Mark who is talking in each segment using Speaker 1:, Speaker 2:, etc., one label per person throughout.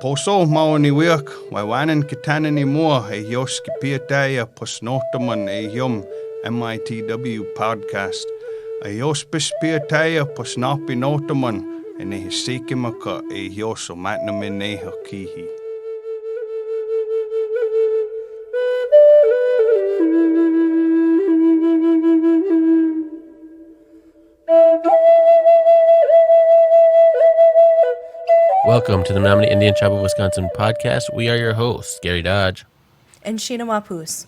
Speaker 1: Poso maoni wiak, waiwanan kitanan ni mua e yoski piataya posnotaman e yum MITW Podcast. A yospis piataya posnapi notaman e ne hisikimaka e yoso Menominee hakihi.
Speaker 2: Welcome to the Menominee Indian Tribe of Wisconsin podcast. We are your hosts, Gary Dodge
Speaker 3: and Sheena Wapus.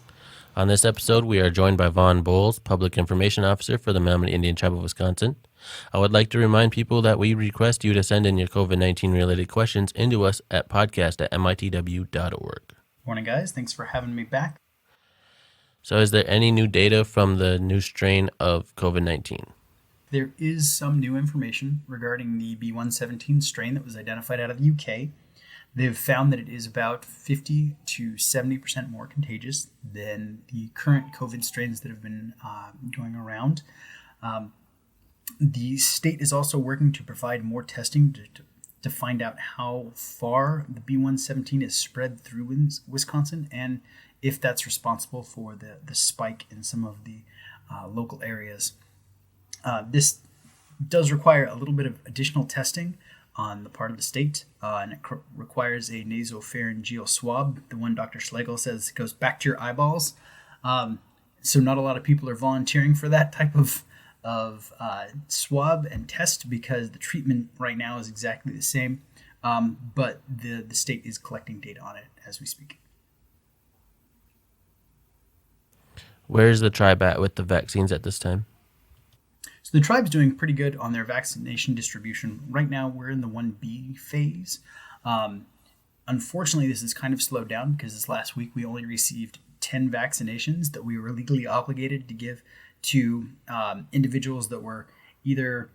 Speaker 2: On this episode, we are joined by Vaughn, Public Information Officer for the Menominee Indian Tribe of Wisconsin. I would like to remind people that we request you to send in your COVID-19 related questions into us at podcast@mitw.org.
Speaker 4: Morning, guys. Thanks for having me back.
Speaker 2: So is there any new data from the new strain of COVID-19?
Speaker 4: There is some new information regarding the B117 strain that was identified out of the UK. They've found that it is about 50 to 70% more contagious than the current COVID strains that have been going around. The state is also working to provide more testing to find out how far the B117 is spread through in Wisconsin and if that's responsible for the spike in some of the local areas. This does require a little bit of additional testing on the part of the state, and it requires a nasopharyngeal swab. The one Dr. Schlegel says goes back to your eyeballs. So not a lot of people are volunteering for that type of swab and test because the treatment right now is exactly the same, but the state is collecting data on it as we speak.
Speaker 2: Where's the tribe at with the vaccines at this time?
Speaker 4: So the tribe's doing pretty good on their vaccination distribution. Right now, we're in the 1B phase. Unfortunately, this has kind of slowed down because this last week we only received 10 vaccinations that we were legally obligated to give to individuals that were either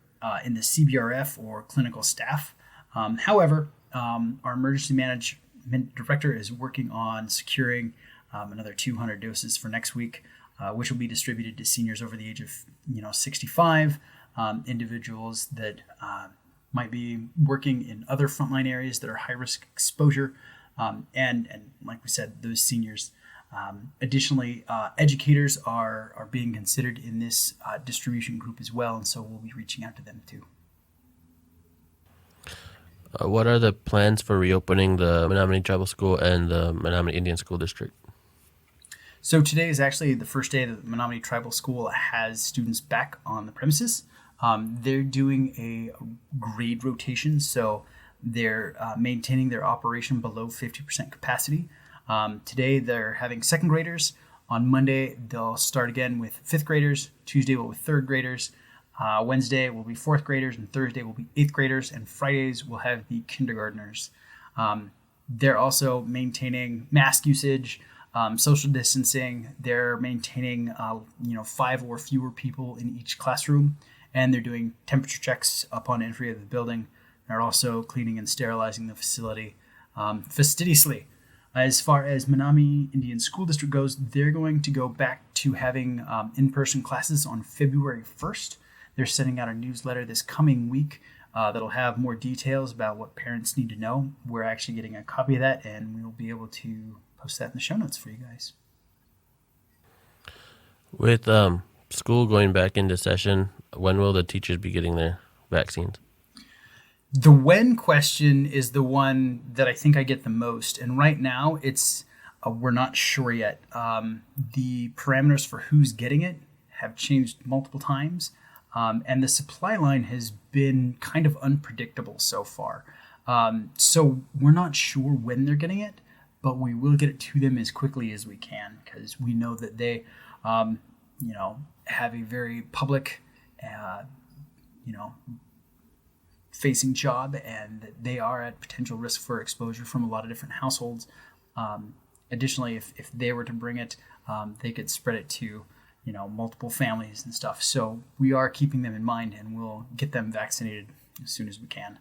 Speaker 4: in the CBRF or clinical staff. However, our emergency management director is working on securing another 200 doses for next week, which will be distributed to seniors over the age of 65, individuals that might be working in other frontline areas that are high risk exposure, and like we said, those seniors. Additionally, educators are being considered in this distribution group as well, and so we'll be reaching out to them too.
Speaker 2: What are the plans for reopening the Menominee Tribal School and the Menominee Indian School District?
Speaker 4: So today is actually the first day that the Menominee Tribal School has students back on the premises. They're doing a grade rotation, so they're maintaining their operation below 50% capacity. Today they're having second graders. On Monday they'll start again with fifth graders. Tuesday will be third graders. Wednesday will be fourth graders, and Thursday will be eighth graders, and Fridays will have the kindergartners. They're also maintaining mask usage, social distancing. They're maintaining 5 or fewer people in each classroom, and they're doing temperature checks upon entry of the building. They're also cleaning and sterilizing the facility fastidiously. As far as Menominee Indian School District goes, they're going to go back to having in-person classes on February 1st. They're sending out a newsletter this coming week that'll have more details about what parents need to know. We're actually getting a copy of that, and we'll be able to post that in the show notes for you guys.
Speaker 2: With school going back into session, when will the teachers be getting their vaccines?
Speaker 4: The when question is the one that I think I get the most. And right now, it's we're not sure yet. The parameters for who's getting it have changed multiple times. And the supply line has been kind of unpredictable so far. So we're not sure when they're getting it, but we will get it to them as quickly as we can because we know that they, have a very public, facing job, and that they are at potential risk for exposure from a lot of different households. Additionally, if they were to bring it, they could spread it to, multiple families and stuff. So we are keeping them in mind, and we'll get them vaccinated as soon as we can.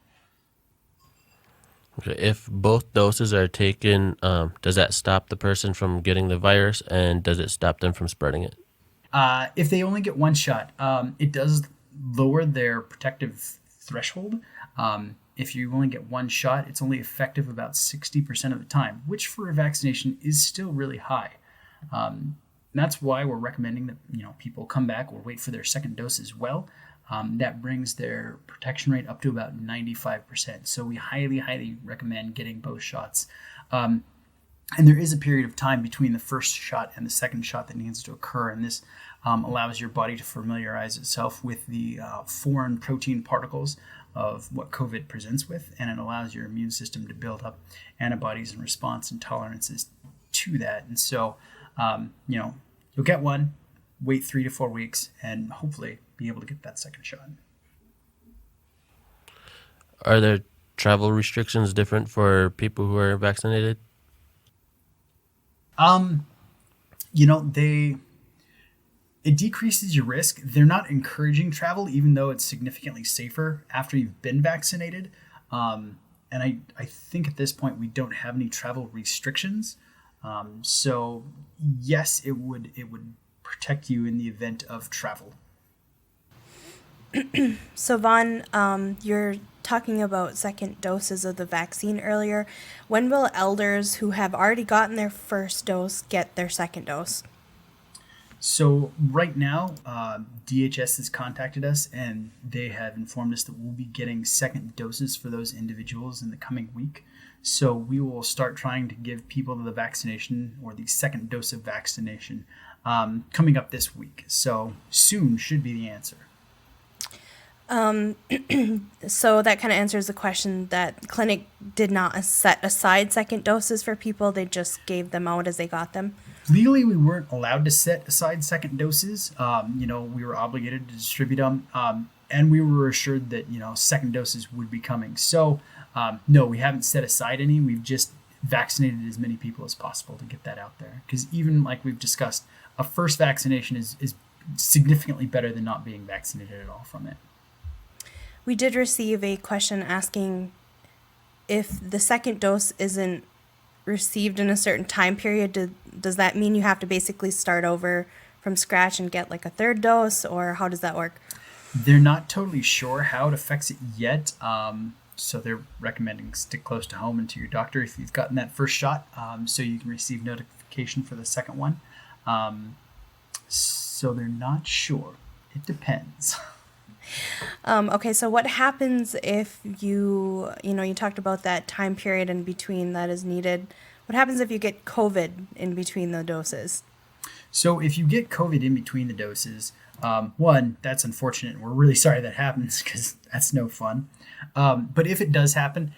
Speaker 2: Okay. If both doses are taken, does that stop the person from getting the virus, and does it stop them from spreading it?
Speaker 4: If they only get one shot, it does lower their protective threshold. if you only get one shot, it's only effective about 60% of the time, which for a vaccination is still really high. That's why we're recommending that people come back or wait for their second dose as well. That brings their protection rate up to about 95%. So we highly, highly recommend getting both shots. And there is a period of time between the first shot and the second shot that needs to occur. And this allows your body to familiarize itself with the foreign protein particles of what COVID presents with. And it allows your immune system to build up antibodies and response and tolerances to that. And so, you'll get one, wait 3 to 4 weeks, and hopefully be able to get that second shot.
Speaker 2: Are there travel restrictions different for people who are vaccinated?
Speaker 4: It decreases your risk. They're not encouraging travel, even though it's significantly safer after you've been vaccinated. And I think at this point we don't have any travel restrictions. So yes, it would protect you in the event of travel.
Speaker 3: So Vaughn, you're talking about second doses of the vaccine earlier. When will elders who have already gotten their first dose get their second dose?
Speaker 4: So right now, DHS has contacted us and they have informed us that we'll be getting second doses for those individuals in the coming week. So we will start trying to give people the vaccination or the second dose of vaccination coming up this week. So soon should be the answer.
Speaker 3: So that kind of answers the question that the clinic did not set aside second doses for people. They just gave them out as they got them.
Speaker 4: Legally, we weren't allowed to set aside second doses. We were obligated to distribute them, and we were assured that, second doses would be coming. So, no, we haven't set aside any. We've just vaccinated as many people as possible to get that out there. Because even like we've discussed, a first vaccination is significantly better than not being vaccinated at all from it.
Speaker 3: We did receive a question asking if the second dose isn't received in a certain time period, does that mean you have to basically start over from scratch and get like a third dose, or how does that work?
Speaker 4: They're not totally sure how it affects it yet. So they're recommending stick close to home and to your doctor if you've gotten that first shot, so you can receive notification for the second one. So they're not sure. It depends.
Speaker 3: Okay, so what happens if you talked about that time period in between that is needed. What happens if you get COVID in between the doses?
Speaker 4: So if you get COVID in between the doses, one, that's unfortunate. And we're really sorry that happens because that's no fun. But if it does happen,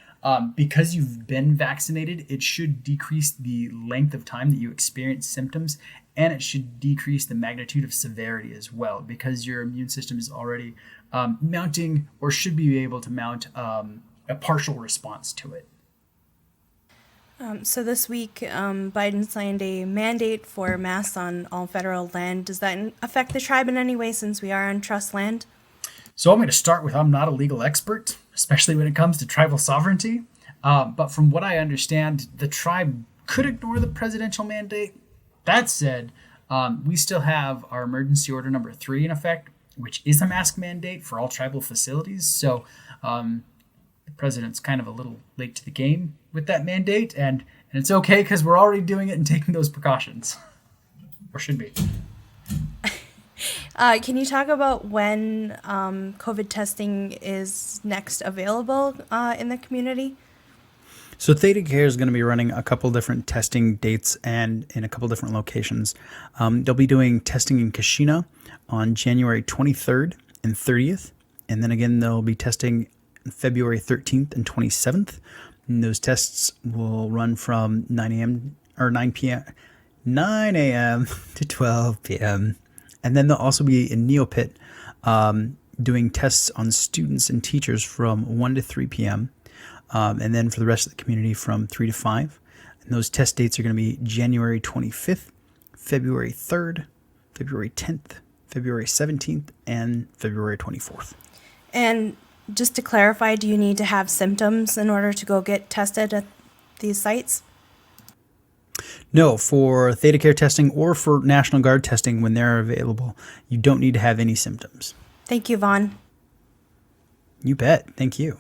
Speaker 4: because you've been vaccinated, it should decrease the length of time that you experience symptoms, and it should decrease the magnitude of severity as well, because your immune system is already mounting or should be able to mount a partial response to it.
Speaker 3: So this week, Biden signed a mandate for masks on all federal land. Does that affect the tribe in any way since we are on trust land?
Speaker 4: So I'm going to start with I'm not a legal expert, especially when it comes to tribal sovereignty. But from what I understand, the tribe could ignore the presidential mandate. That said, we still have our emergency order number 3 in effect, which is a mask mandate for all tribal facilities. So the president's kind of a little late to the game with that mandate, and it's okay because we're already doing it and taking those precautions, or should be.
Speaker 3: Can you talk about when COVID testing is next available in the community?
Speaker 5: So Theta Care is going to be running a couple different testing dates and in a couple different locations. They'll be doing testing in Kashina on January 23rd and 30th. And then again, they'll be testing February 13th and 27th. And those tests will run from 9 a.m. to 12 p.m. And then they'll also be in Neopit doing tests on students and teachers from 1 to 3 p.m. And then for the rest of the community from 3 to 5. And those test dates are going to be January 25th, February 3rd, February 10th, February 17th, and February 24th.
Speaker 3: And just to clarify, do you need to have symptoms in order to go get tested at these sites?
Speaker 5: No, for Theta Care testing or for National Guard testing when they're available, you don't need to have any symptoms.
Speaker 3: Thank you, Vaughn.
Speaker 5: You bet. Thank you.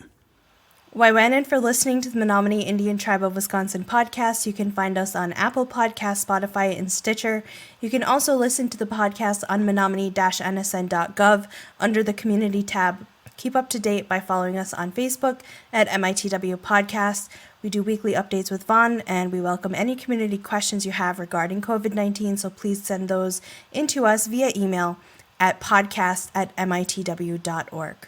Speaker 3: Waiwanan for listening to the Menominee Indian Tribe of Wisconsin podcast. You can find us on Apple Podcasts, Spotify, and Stitcher. You can also listen to the podcast on menominee-nsn.gov under the Community tab. Keep up to date by following us on Facebook at MITW Podcast. We do weekly updates with Vaughn, and we welcome any community questions you have regarding COVID-19, so please send those into us via email at podcast@mitw.org.